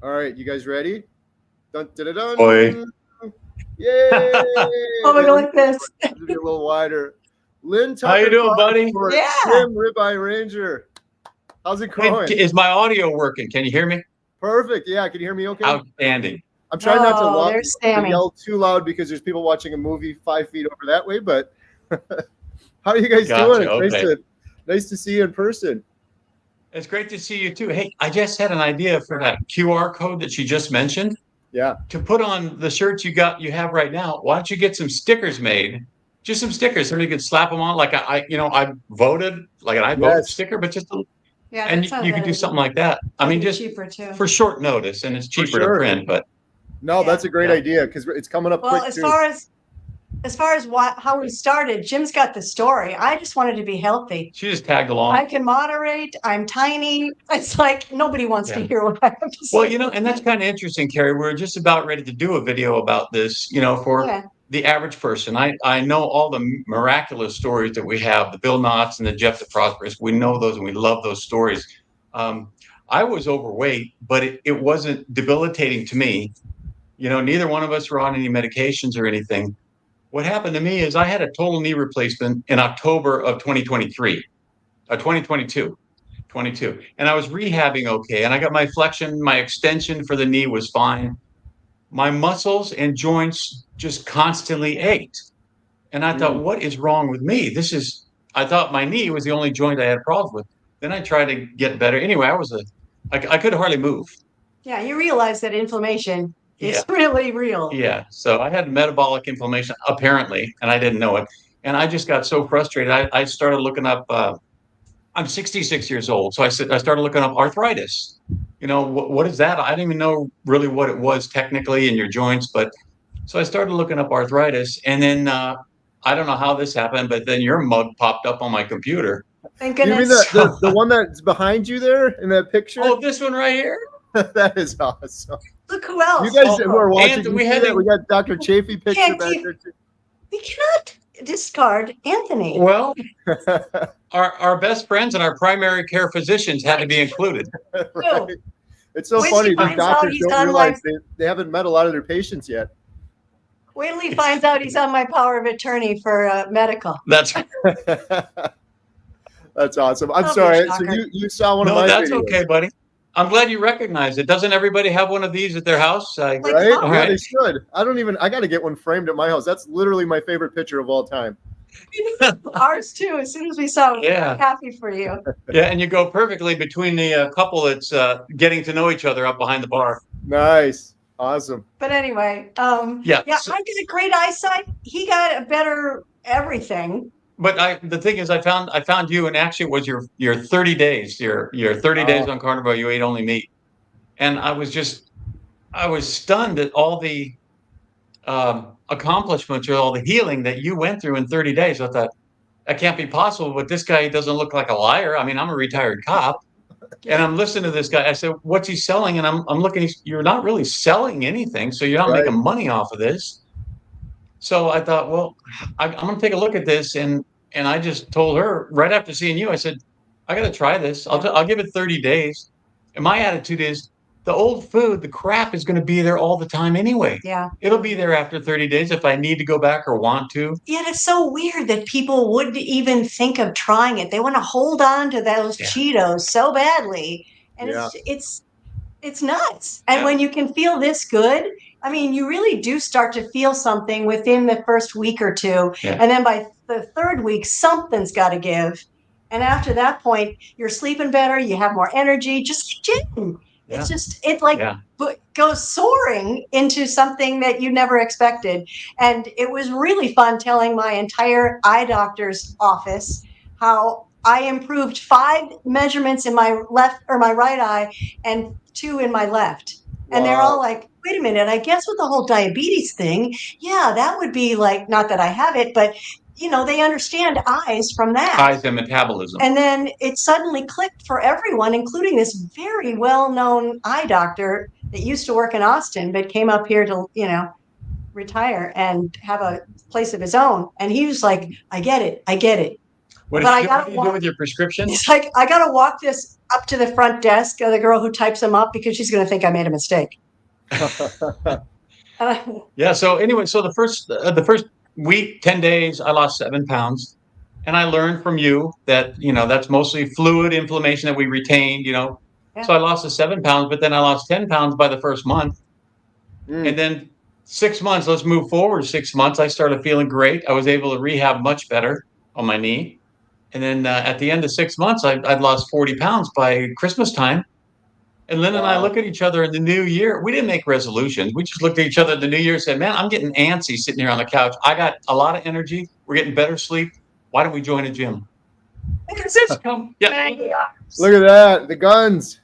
All right, you guys ready? Dun dun dun. Boy. Dun. Yay! Oh, we're Let me like this. be a little wider. Lynn How you Tucker doing, buddy? for Yeah. Tim Ribeye Ranger. How's it Hey, going? is my audio working? Can you hear me? Perfect. Yeah, can you hear me okay? Outstanding. I'm trying not Oh, to there's Sammy. yell too loud because there's people watching a movie 5 feet over that way, but how are you guys doing? Gotcha. It's Okay. nice to see you in person. It's great to see you too. Hey, I just had an idea for that QR code that you just mentioned Yeah. to put on the shirts you have right now. Why don't you get some stickers made? Just some stickers, so you could slap them on. Like I voted, like an I vote Yes. sticker, but just Yeah, and that sounds you could do something like that. I mean, just cheaper too. for short notice, and it's For cheaper to sure. print. But No, that's a great Yeah. idea because it's coming up Well, quick as too. far as how we started, Jim's got the story. I just wanted to be healthy. she just tagged along. I can moderate. I'm tiny. It's like nobody wants to Yeah. hear what I have to say. Well, and that's kind of interesting, Kerry. We're just about ready to do a video about this, for Yeah. the average person. I know all the miraculous stories that we have, the Bill Knotts and the Jeff the Prosperous. We know those and we love those stories. I was overweight, but it wasn't debilitating to me. Neither one of us were on any medications or anything. What happened to me is I had a total knee replacement in October of 2023, 2022. 22. And I was rehabbing okay. And I got my flexion, my extension for the knee was fine. My muscles and joints just constantly ached. And I thought, what is wrong with me? I thought my knee was the only joint I had problems with. Then I tried to get better. Anyway, I could hardly move. Yeah, you realize that inflammation is Yeah. really real. Yeah. So I had metabolic inflammation, apparently, and I didn't know it. And I just got so frustrated. I started looking up, I'm 66 years old. So I started looking up arthritis. What is that? I didn't even know really what it was technically in your joints. But so I started looking up arthritis. And then I don't know how this happened, but then your mug popped up on my computer. Thank You mean goodness. the one that's behind you there in that picture? Oh, this one right here? That is awesome. Look who else. You guys who are watching, Anthony, we got Dr. Chafee picture Can't back keep- there too. We cannot discard Anthony. Well, our best friends and our primary care physicians had to be included. Right. It's so Wait funny. till he These finds out doctors he's don't done realize they haven't met a lot of their patients yet. Wait till he finds out he's on my power of attorney for medical. That's That's awesome. I'm Don't be sorry. a So shocker. you saw one of no, my that's videos, okay, buddy. I'm glad you recognize it. Doesn't everybody have one of these at their house? Like, right? All Yeah, right. they should. I got to get one framed at my house. That's literally my favorite picture of all time. Ours too. As soon as we saw it, Yeah. happy for you. Yeah, and you go perfectly between the couple that's getting to know each other up behind the bar. Nice. Awesome. But anyway, Yeah, I so- got a great eyesight. He got a better everything. But the thing is, I found you, and actually it was your 30 days, your 30 days on Carnivore. You ate only meat, and I was stunned at all the accomplishments or all the healing that you went through in 30 days. I thought that can't be possible. But this guy doesn't look like a liar. I mean, I'm a retired cop, and I'm listening to this guy. I said, "What's he selling?" And I'm looking. You're not really selling anything, so you're not Right. making money off of this. So I thought, well, I'm going to take a look at this, and I just told her right after seeing you, I said, I got to try this. I'll give it 30 days. And my attitude is, the old food, the crap is going to be there all the time anyway. Yeah. It'll be there after 30 days if I need to go back or want to. Yet it's so weird that people wouldn't even think of trying it. They want to hold on to those Yeah. Cheetos so badly, and Yeah. it's nuts. And Yeah. when you can feel this good, I mean, you really do start to feel something within the first week or two, Yeah. and then by the third week, something's got to give. And after that point, you're sleeping better. You have more energy. Just Jim. Yeah. It like Yeah. goes soaring into something that you never expected. And it was really fun telling my entire eye doctor's office how I improved 5 measurements in my left or my right eye and 2 in my left. And they're Wow. all like, wait a minute, I guess with the whole diabetes thing, yeah, that would be like, not that I have it, but they understand eyes from that. Eyes and metabolism. And then it suddenly clicked for everyone, including this very well-known eye doctor that used to work in Austin, but came up here to, retire and have a place of his own. And he was like, I get it. What But I do gotta you do walk. with your prescription? It's like I gotta walk this up to the front desk of the girl who types them up because she's gonna think I made a mistake. Yeah. So anyway, so the first week, 10 days, I lost 7 pounds. And I learned from you that, that's mostly fluid inflammation that we retained, Yeah. So I lost the 7 pounds, but then I lost 10 pounds by the first month. Mm. And then 6 months, let's move forward 6 months. I started feeling great. I was able to rehab much better on my knee. And then at the end of 6 months, I'd lost 40 pounds by Christmas time. And Lynn and I Wow. look at each other in the new year. We didn't make resolutions. We just looked at each other in the new year and said, man, I'm getting antsy sitting here on the couch. I got a lot of energy. We're getting better sleep. Why don't we join a gym? Yeah. Look at that. The guns.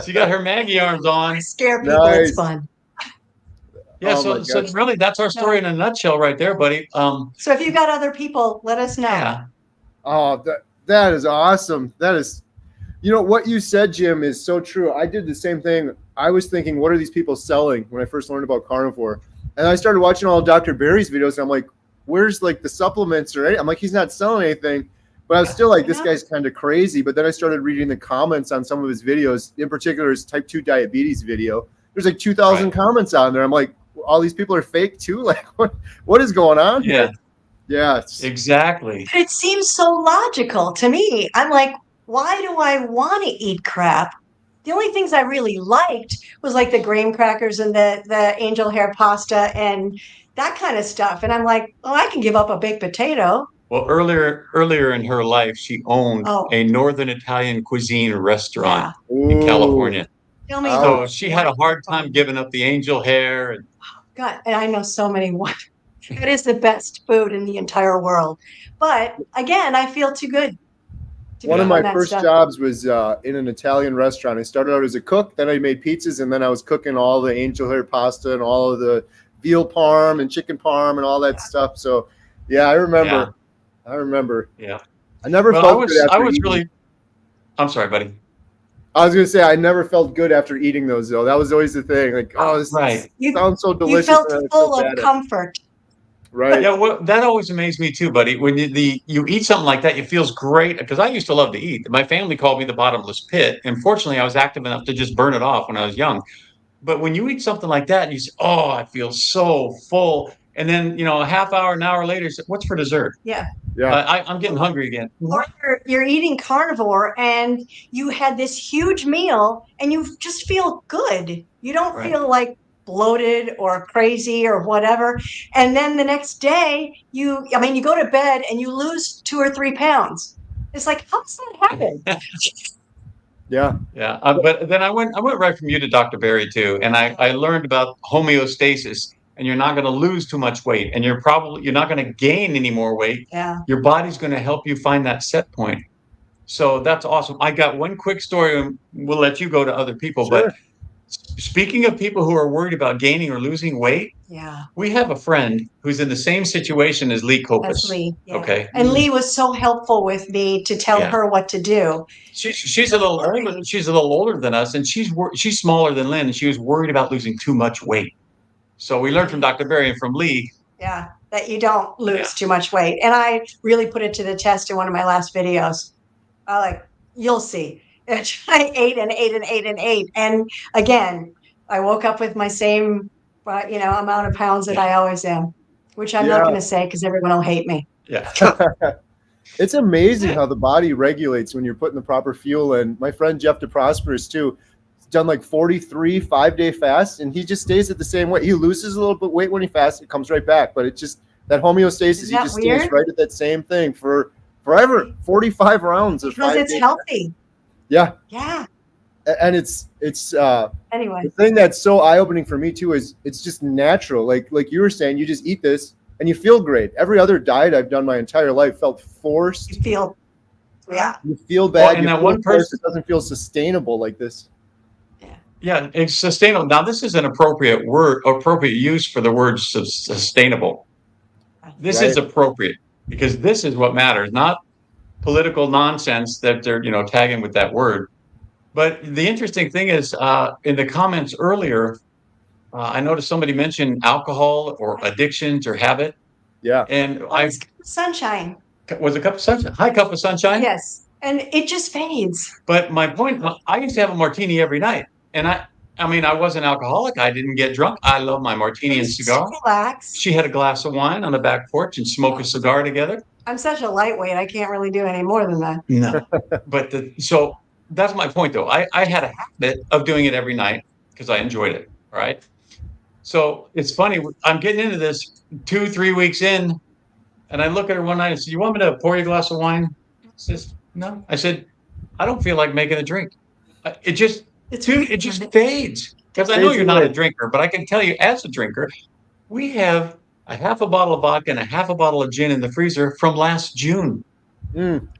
She got her Maggie arms on. Scare people. Nice. It's fun. Yeah, Oh so really that's our story in a nutshell right there, buddy. So if you got other people, let us know. Yeah. Oh, that is awesome. That is, what you said, Jim, is so true. I did the same thing. I was thinking, what are these people selling when I first learned about carnivore? And I started watching all of Dr. Barry's videos, and I'm like, where's like the supplements, right? I'm like, he's not selling anything. But I was still like, this guy's kind of crazy. But then I started reading the comments on some of his videos, in particular his type 2 diabetes video. There's like 2,000 comments on there. I'm like, all these people are fake too? Like, what is going on here? Yeah. Exactly. But it seems so logical to me. I'm like, why do I want to eat crap? The only things I really liked was like the graham crackers and the angel hair pasta and that kind of stuff. And I'm like, oh, I can give up a baked potato. Well, earlier in her life, she owned a Northern Italian cuisine restaurant in California. Tell me so she had a hard time giving up the angel hair. And God, and I know so many. It is the best food in the entire world. But again, I feel too good. One of my first jobs was in an Italian restaurant. I started out as a cook, then I made pizzas, and then I was cooking all the angel hair pasta and all of the veal parm and chicken parm and all that stuff. So, yeah, I remember. Yeah. I never felt good after eating. I'm sorry, buddy. I was going to say, I never felt good after eating those, though. That was always the thing. Like, this sounds so delicious. You felt full of comfort. Right. Yeah, well, that always amazed me too, buddy. When you eat something like that, it feels great. Because I used to love to eat. My family called me the bottomless pit. And fortunately, I was active enough to just burn it off when I was young. But when you eat something like that and you say, oh, I feel so full. And then, a half hour, an hour later, you say, what's for dessert? Yeah. I'm getting hungry again. Or you're eating carnivore and you had this huge meal and you just feel good. You don't feel like bloated or crazy or whatever. And then the next day, you go to bed and you lose 2 or 3 pounds. It's like, how does that happen? Yeah. But then I went right from you to Dr. Barry too. And I learned about homeostasis. And you're not going to lose too much weight, and you're not going to gain any more weight. Yeah. Your body's going to help you find that set point. So that's awesome. I got one quick story, and we'll let you go to other people. Sure. But speaking of people who are worried about gaining or losing weight, we have a friend who's in the same situation as Lee Kopus. That's Lee. Yeah. Okay. And Lee was so helpful with me to tell her what to do. She's a little older. She's a little older than us, and she's smaller than Lynn, and she was worried about losing too much weight. So we learned from Dr. Barry and from Lee. Yeah, that you don't lose too much weight. And I really put it to the test in one of my last videos. You'll see. I ate and ate and ate and ate. And again, I woke up with my same, amount of pounds that I always am, which I'm not going to say because everyone will hate me. Yeah. It's amazing how the body regulates when you're putting the proper fuel in. My friend Jeff DeProsperous too, done like 43 5-day fasts, and he just stays at the same weight. He loses a little bit weight when he fasts, it comes right back, but it's just that homeostasis. He just stays right at that same thing for forever. 45 rounds of because it's healthy. Yeah. And it's anyway, the thing that's so eye-opening for me too is it's just natural. Like you were saying, you just eat this and you feel great. Every other diet I've done my entire life felt forced. You feel bad. Well, and that one person doesn't feel sustainable like this. Yeah, it's sustainable. Now, this is an appropriate use for the word sustainable. This is appropriate because this is what matters, not political nonsense that they're, tagging with that word. But the interesting thing is, in the comments earlier, I noticed somebody mentioned alcohol or addictions or habit. Yeah. And sunshine. Was a cup of sunshine. Hi, cup of sunshine. Yes. And it just fades. But my point, I used to have a martini every night, and I mean, I wasn't alcoholic. I didn't get drunk. I love my martini and cigar. Relax. She had a glass of wine on the back porch and smoke a cigar together. I'm such a lightweight. I can't really do any more than that. No, but so that's my point, though. I had a habit of doing it every night because I enjoyed it. All right. So it's funny. I'm getting into this 2-3 weeks in, and I look at her one night and say, "You want me to pour you a glass of wine?" She says, "No." I said, "I don't feel like making a drink." It just fades. Because I know you're not a drinker, but I can tell you, as a drinker, we have a half a bottle of vodka and a half a bottle of gin in the freezer from last June.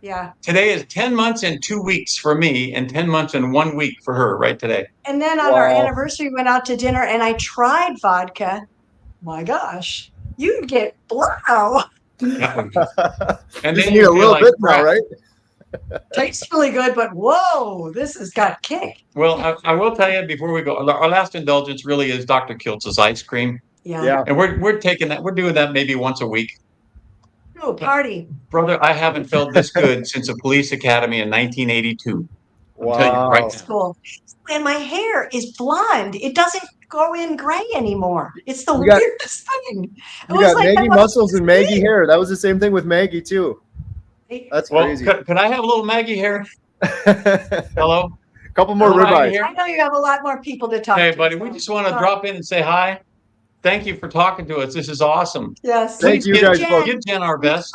Yeah. Today is 10 months and 2 weeks for me, and 10 months and 1 week for her. Right today. And then on our anniversary, we went out to dinner, and I tried vodka. My gosh, you get blow. And And then you need a little bit now, right? Tastes really good, but whoa, this has got kick. Well, I will tell you before we go, our last indulgence really is Dr. Kiltz's ice cream. Yeah. And we're taking that. We're doing that maybe once a week. Oh, party. Brother, I haven't felt this good since a police academy in 1982. Wow. I'll tell you right That's cool. And my hair is blonde. It doesn't go in gray anymore. It's the weirdest thing. You got Maggie muscles and Maggie hair. That was the same thing with Maggie too. That's crazy. Could I have a little Maggie hair? Hello? A couple more ribeyes. I know you have a lot more people to talk to. Hey, buddy, we just want to drop in and say hi. Thank you for talking to us. This is awesome. Yes. Thank you guys both. Give Jen our best.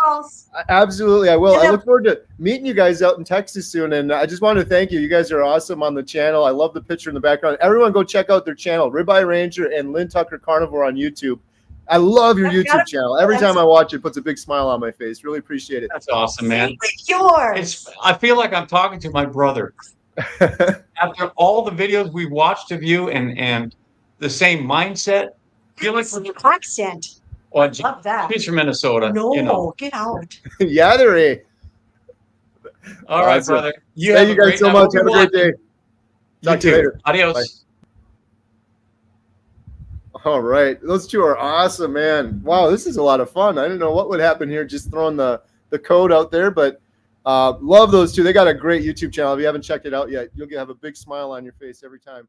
Absolutely, I will. I look forward to meeting you guys out in Texas soon. And I just want to thank you. You guys are awesome on the channel. I love the picture in the background. Everyone go check out their channel, Ribeye Ranger and Lynn Tucker Carnivore on YouTube. I love your YouTube channel. Every time I watch it, it puts a big smile on my face. Really appreciate it. That's awesome, man. Yours. I feel like I'm talking to my brother. After all the videos we've watched of you and the same mindset, I feel like your accent. Well, love that. She's from Minnesota. No, you know. get out. Yeah, there is. All right, brother. Thank you guys so much. Have a great day. Talk to you later. Adios. Bye. All right. Those two are awesome, man. Wow, this is a lot of fun. I didn't know what would happen here just throwing the code out there, but love those two. They got a great YouTube channel. If you haven't checked it out yet, you'll have a big smile on your face every time.